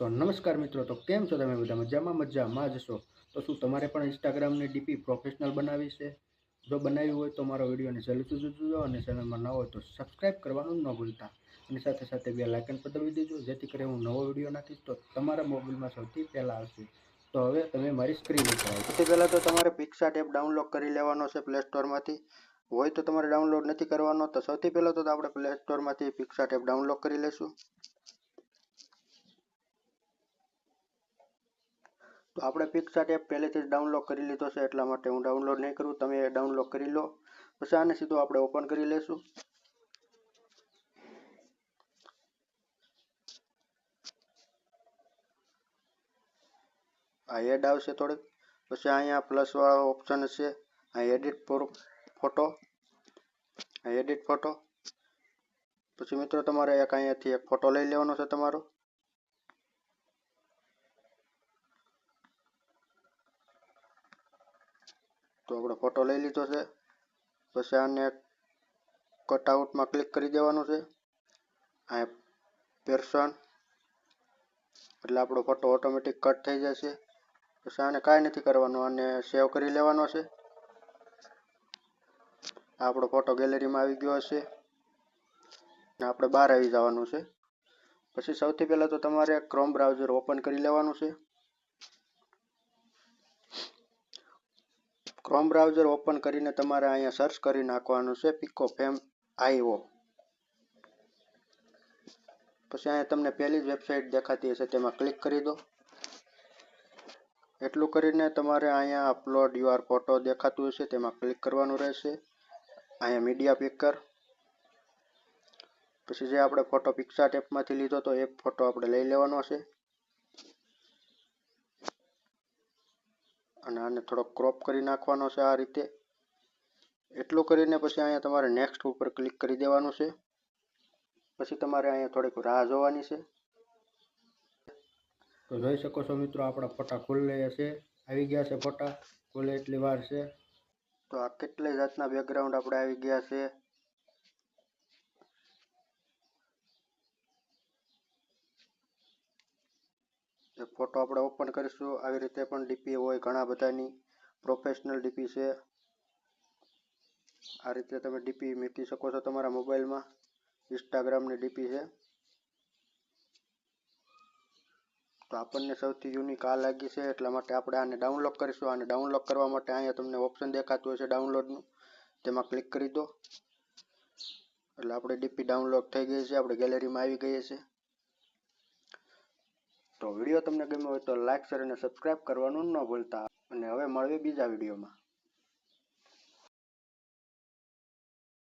તો નમસ્કાર મિત્રો, તો કેમ છો તમે બધા? મજામાં જ છો? તો શું તમારે પણ ઇન્સ્ટાગ્રામની ડીપી પ્રોફેશનલ બનાવવી છે? જો બનાવી હોય તો મારો વિડીયોને જલ્દીથી જોજો અને ચેનલમાં નવો હોય તો સબસ્ક્રાઈબ કરવાનું ન ભૂલતા અને સાથે સાથે બેલ આઇકન પર દબાવી દેજો, જેથી કરીને હું નવો વિડીયો નાખીશ તો તમારા મોબાઈલમાં સૌથી પહેલાં આવશે. તો હવે તમે મારી સ્ક્રીન ઉપર આવો. સૌથી પહેલાં તો તમારે પિક્સાર્ટ એપ ડાઉનલોડ કરી લેવાનો છે પ્લે સ્ટોરમાંથી. હોય તો તમારે ડાઉનલોડ નથી કરવાનો, તો સૌથી પહેલાં તો આપણે પ્લે સ્ટોરમાંથી પિક્સાર્ટ એપ ડાઉનલોડ કરી લઈશું. તો આપણે પિક્સાર્ટ એપ પહેલેથી જ ડાઉનલોડ કરી લીધો છે, એટલા માટે હું ડાઉનલોડ નહીં કરું, તમે ડાઉનલોડ કરી લો. પછી આને સીધું આપણે ઓપન કરી લઈશું. આ એડ આવશે થોડીક, પછી અહીંયા પ્લસ વાળો ઓપ્શન છે, આ એડિટ ફોટો, આ એડિટ ફોટો. પછી મિત્રો તમારે અહીંયાથી એક ફોટો લઈ લેવાનો છે તમારો. તો આપણે ફોટો લઈ લીધો છે. પછી આને કટઆઉટમાં ક્લિક કરી દેવાનું છે. આ પર્સન એટલે આપણો ફોટો ઓટોમેટિક કટ થઈ જશે. પછી આને કાંઈ નથી કરવાનું, આને સેવ કરી લેવાનો છે. આપણો ફોટો ગેલેરીમાં આવી ગયો હશે ને આપણે બહાર આવી જવાનું છે. પછી સૌથી પહેલાં તો તમારે ક્રોમ બ્રાઉઝર ઓપન કરી લેવાનું છે. ક્રોમ બ્રાઉઝર ઓપન કરીને તમારે અહીંયા સર્ચ કરી નાખવાનું છે picofame.io. પછી અહીંયા તમને પહેલી જ વેબસાઇટ દેખાતી હશે, તેમાં ક્લિક કરી દો. એટલું કરીને તમારે અહીંયા અપલોડ યુઆર ફોટો દેખાતું હશે, તેમાં ક્લિક કરવાનું રહેશે. અહીંયા મીડિયા પિકર, પછી જે આપણે ફોટો પિક્સાર્ટ એપમાંથી લીધો તો એ ફોટો આપણે લઈ લેવાનો છે અને આને થોડો ક્રોપ કરી નાખવાનો છે આ રીતે. એટલું કરીને પછી અહીંયા તમારે નેક્સ્ટ ઉપર ક્લિક કરી દેવાનું છે. પછી તમારે અહીંયા થોડીક રાહ જોવાની છે. તો જોઈ શકો છો મિત્રો, આપણા ફોટા ખુલ્લે છે, આવી ગયા છે ફોટા, ખુલ્લે એટલી વાર છે. તો આ કેટલી જાતના બેકગ્રાઉન્ડ આપણે આવી ગયા છે. ફોટો આપણે ઓપન કરીશું. આવી રીતે પણ ડીપી હોય ઘણા બધાની, પ્રોફેશનલ ડીપી છે. આ રીતે તમે ડીપી મૂકી શકો છો તમારા મોબાઈલમાં. ઇન્સ્ટાગ્રામની ડીપી છે. તો આપણને સૌથી યુનિક આ લાગી છે, એટલા માટે આપણે આને ડાઉનલોડ કરીશું. આને ડાઉનલોડ કરવા માટે અહીંયા તમને ઓપ્શન દેખાતું હશે ડાઉનલોડનું, તેમાં ક્લિક કરી દો. એટલે આપણે ડીપી ડાઉનલોડ થઈ ગઈ છે, આપણે ગેલેરીમાં આવી ગઈ છે. તો વિડીયો તમને ગમ્યો હોય તો લાઈક, શેર અને સબસ્ક્રાઈબ કરવાનું ન ભૂલતા. અને હવે મળીએ બીજા વિડીયોમાં.